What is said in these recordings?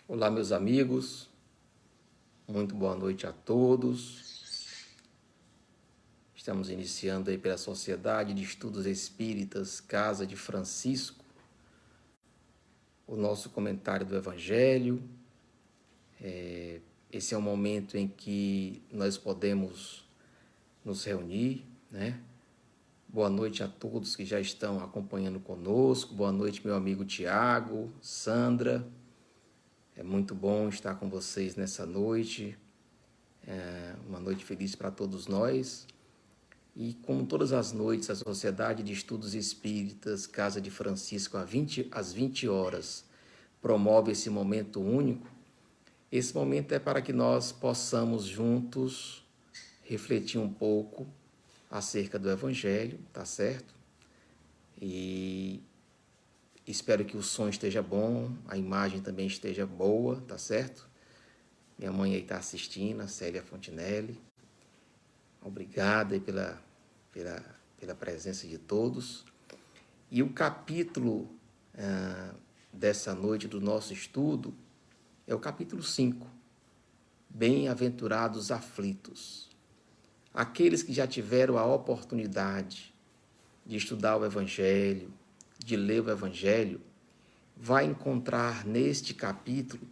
Olá, meus amigos, muito boa noite a todos. Estamos iniciando aí pela Sociedade de Estudos Espíritas Casa de Francisco, o nosso comentário do Evangelho. Esse é o momento em que nós podemos nos reunir, né? Boa noite a todos que já estão acompanhando conosco. Boa noite, meu amigo Tiago, Sandra. É muito bom estar com vocês nessa noite. Uma noite feliz para todos nós. E como todas as noites, a Sociedade de Estudos Espíritas Casa de Francisco, às 20 horas, promove esse momento único. Esse momento é para que nós possamos juntos refletir um pouco acerca do Evangelho, tá certo? E espero que o som esteja bom, a imagem também esteja boa, tá certo? Minha mãe aí está assistindo, a Célia Fontinelli. Obrigado aí pela presença de todos. E o capítulo dessa noite do nosso estudo é o capítulo 5. Bem-aventurados aflitos. Aqueles que já tiveram a oportunidade de estudar o Evangelho, de ler o Evangelho, vai encontrar neste capítulo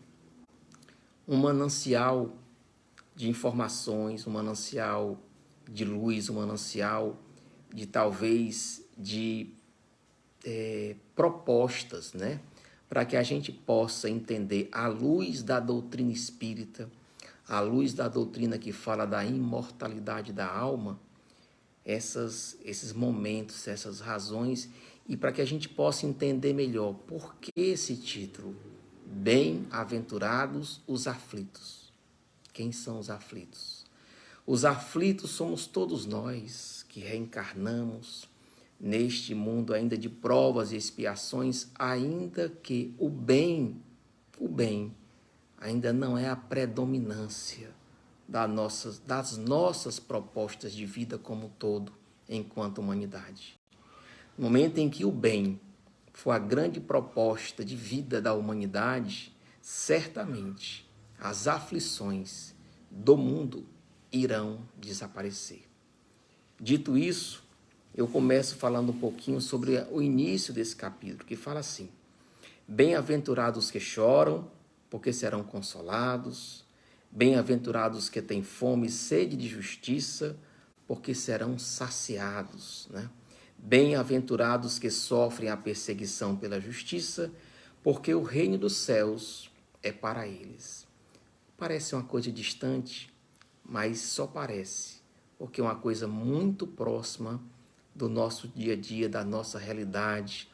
um manancial de informações, um manancial de luz, um manancial de talvez de propostas, né? Para que a gente possa entender à luz da doutrina espírita, à luz da doutrina que fala da imortalidade da alma, esses momentos, essas razões, e para que a gente possa entender melhor por que esse título, Bem-aventurados os aflitos. Quem são os aflitos? Os aflitos somos todos nós que reencarnamos neste mundo ainda de provas e expiações, ainda que o bem ainda não é a predominância das nossas propostas de vida como um todo, enquanto humanidade. No momento em que o bem for a grande proposta de vida da humanidade, certamente as aflições do mundo irão desaparecer. Dito isso, eu começo falando um pouquinho sobre o início desse capítulo, que fala assim: Bem-aventurados que choram, porque serão consolados. Bem-aventurados que têm fome e sede de justiça, porque serão saciados, né? Bem-aventurados que sofrem a perseguição pela justiça, porque o reino dos céus é para eles. Parece uma coisa distante, mas só parece, porque é uma coisa muito próxima do nosso dia a dia, da nossa realidade,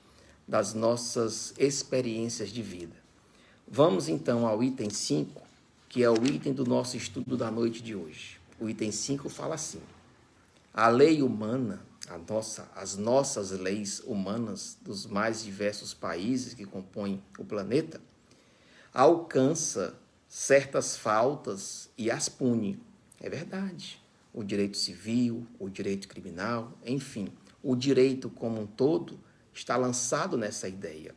das nossas experiências de vida. Vamos então ao item 5, que é o item do nosso estudo da noite de hoje. O item 5 fala assim: a lei humana, as nossas leis humanas dos mais diversos países que compõem o planeta, alcança certas faltas e as pune. É verdade. O direito civil, o direito criminal, enfim, o direito como um todo está lançado nessa ideia.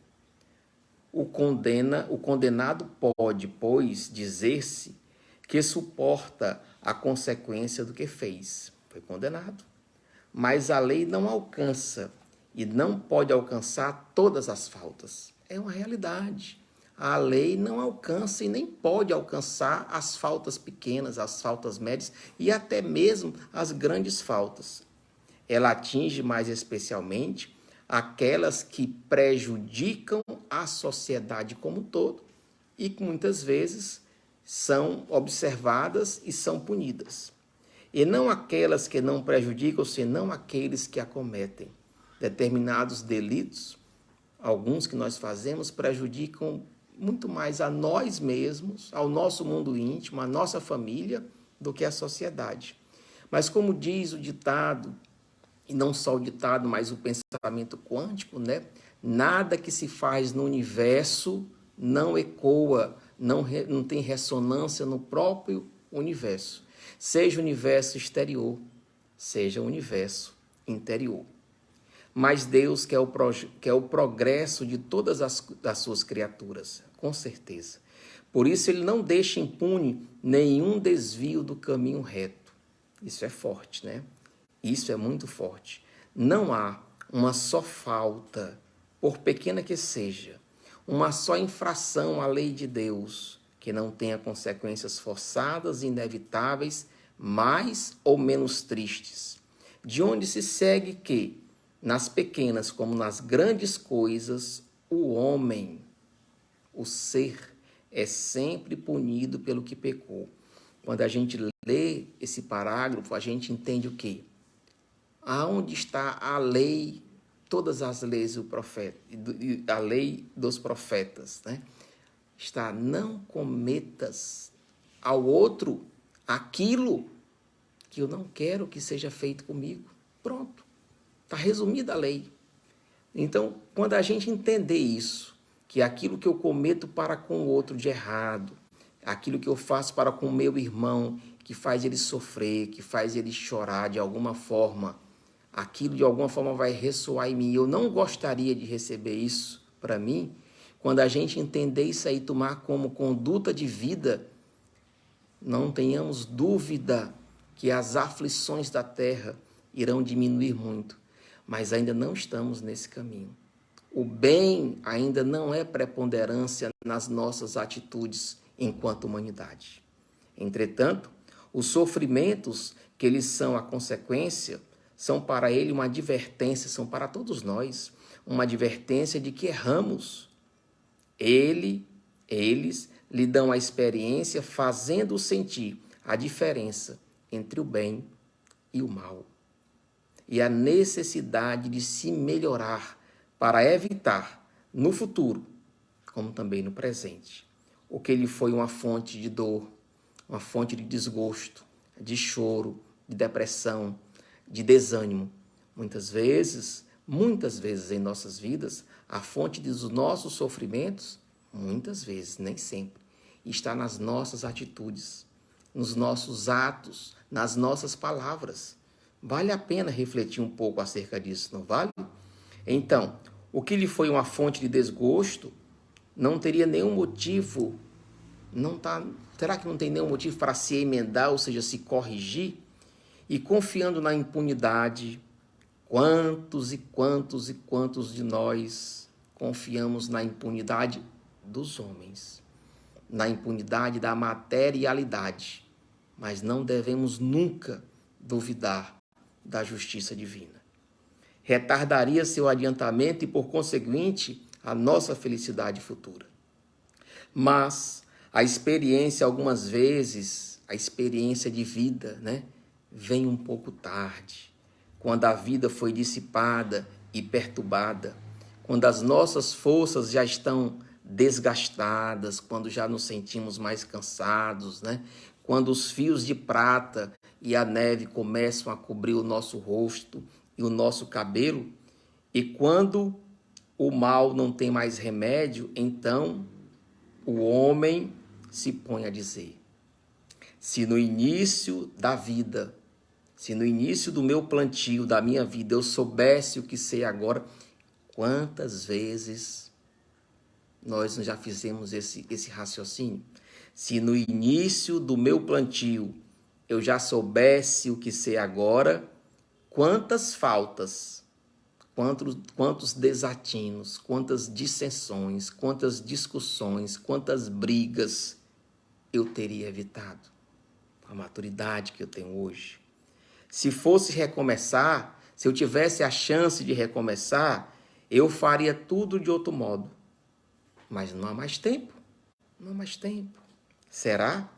O condenado pode, pois, dizer-se que suporta a consequência do que fez. Foi condenado. Mas a lei não alcança e não pode alcançar todas as faltas. É uma realidade. A lei não alcança e nem pode alcançar as faltas pequenas, as faltas médias e até mesmo as grandes faltas. Ela atinge mais especialmente aquelas que prejudicam a sociedade como um todo e que muitas vezes são observadas e são punidas. E não aquelas que não prejudicam, senão aqueles que acometem. Determinados delitos, alguns que nós fazemos, prejudicam muito mais a nós mesmos, ao nosso mundo íntimo, à nossa família, do que a sociedade. Mas como diz o ditado, e não só o ditado, mas o pensamento quântico, né? Nada que se faz no universo não ecoa, não tem ressonância no próprio universo. Seja o universo exterior, seja o universo interior. Mas Deus quer o progresso de todas as suas criaturas, com certeza. Por isso ele não deixa impune nenhum desvio do caminho reto. Isso é forte, né? Isso é muito forte. Não há uma só falta, por pequena que seja, uma só infração à lei de Deus, que não tenha consequências forçadas e inevitáveis, mais ou menos tristes. De onde se segue que, nas pequenas como nas grandes coisas, o homem, o ser, é sempre punido pelo que pecou. Quando a gente lê esse parágrafo, a gente entende o quê? Aonde está a lei, todas as leis do profeta, a lei dos profetas, né? Está, não cometas ao outro aquilo que eu não quero que seja feito comigo. Pronto, está resumida a lei. Então, quando a gente entender isso, que aquilo que eu cometo para com o outro de errado, aquilo que eu faço para com o meu irmão, que faz ele sofrer, que faz ele chorar de alguma forma, aquilo de alguma forma vai ressoar em mim. Eu não gostaria de receber isso para mim. Quando a gente entender isso aí, tomar como conduta de vida, não tenhamos dúvida que as aflições da terra irão diminuir muito, mas ainda não estamos nesse caminho. O bem ainda não é preponderância nas nossas atitudes enquanto humanidade. Entretanto, os sofrimentos que eles são a consequência são para ele uma advertência, são para todos nós, uma advertência de que erramos. Eles lhe dão a experiência fazendo sentir a diferença entre o bem e o mal. E a necessidade de se melhorar para evitar, no futuro, como também no presente, o que lhe foi uma fonte de dor, uma fonte de desgosto, de choro, de depressão, de desânimo. Muitas vezes em nossas vidas, a fonte dos nossos sofrimentos, muitas vezes, nem sempre, está nas nossas atitudes, nos nossos atos, nas nossas palavras. Vale a pena refletir um pouco acerca disso, não vale? Então, o que lhe foi uma fonte de desgosto não teria nenhum motivo, será que não tem nenhum motivo para se emendar, ou seja, se corrigir? E confiando na impunidade, quantos de nós confiamos na impunidade dos homens, na impunidade da materialidade, mas não devemos nunca duvidar da justiça divina. Retardaria seu adiantamento e, por conseguinte, a nossa felicidade futura. Mas a experiência, algumas vezes, a experiência de vida, né, vem um pouco tarde, quando a vida foi dissipada e perturbada, quando as nossas forças já estão desgastadas, quando já nos sentimos mais cansados, né? Quando os fios de prata e a neve começam a cobrir o nosso rosto e o nosso cabelo, e quando o mal não tem mais remédio, então o homem se põe a dizer: se no início da vida, se no início do meu plantio, da minha vida, eu soubesse o que sei agora, quantas vezes nós já fizemos esse raciocínio? Se no início do meu plantio eu já soubesse o que sei agora, quantas faltas, quantos desatinos, quantas dissensões, quantas discussões, quantas brigas eu teria evitado com a maturidade que eu tenho hoje. Se fosse recomeçar, se eu tivesse a chance de recomeçar, eu faria tudo de outro modo. Mas não há mais tempo, não há mais tempo. Será?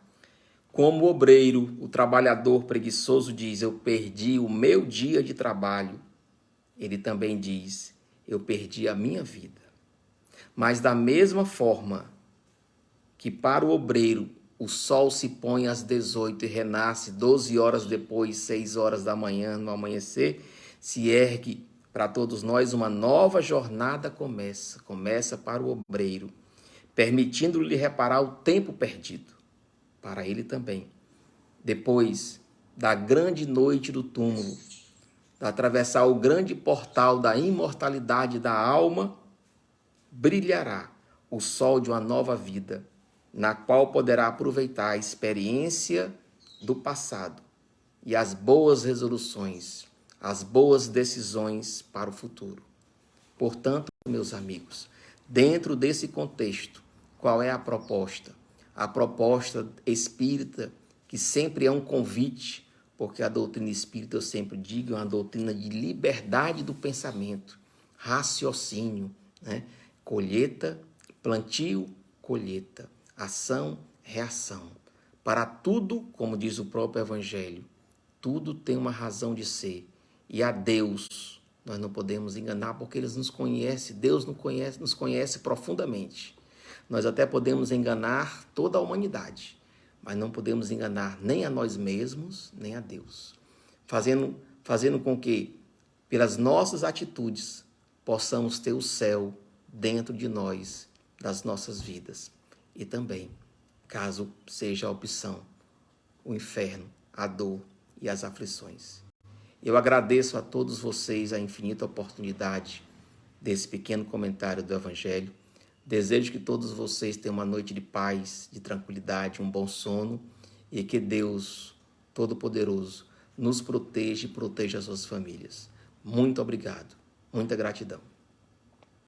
Como o obreiro, o trabalhador preguiçoso diz: eu perdi o meu dia de trabalho. Ele também diz: eu perdi a minha vida. Mas da mesma forma que para o obreiro o sol se põe às 18 e renasce 12 horas depois, 6 horas da manhã, no amanhecer, se ergue para todos nós uma nova jornada começa para o obreiro, permitindo-lhe reparar o tempo perdido, para ele também. Depois da grande noite do túmulo, de atravessar o grande portal da imortalidade da alma, brilhará o sol de uma nova vida na qual poderá aproveitar a experiência do passado e as boas resoluções, as boas decisões para o futuro. Portanto, meus amigos, dentro desse contexto, qual é a proposta? A proposta espírita, que sempre é um convite, porque a doutrina espírita, eu sempre digo, é uma doutrina de liberdade do pensamento, raciocínio, né? Colheita, plantio, colheita, ação, reação. Para tudo, como diz o próprio Evangelho, tudo tem uma razão de ser. E a Deus nós não podemos enganar, porque Ele nos conhece, Deus nos conhece profundamente. Nós até podemos enganar toda a humanidade, mas não podemos enganar nem a nós mesmos, nem a Deus. Fazendo com que, pelas nossas atitudes, possamos ter o céu dentro de nós, das nossas vidas. E também, caso seja a opção, o inferno, a dor e as aflições. Eu agradeço a todos vocês a infinita oportunidade desse pequeno comentário do Evangelho. Desejo que todos vocês tenham uma noite de paz, de tranquilidade, um bom sono e que Deus Todo-Poderoso nos proteja e proteja as suas famílias. Muito obrigado. Muita gratidão.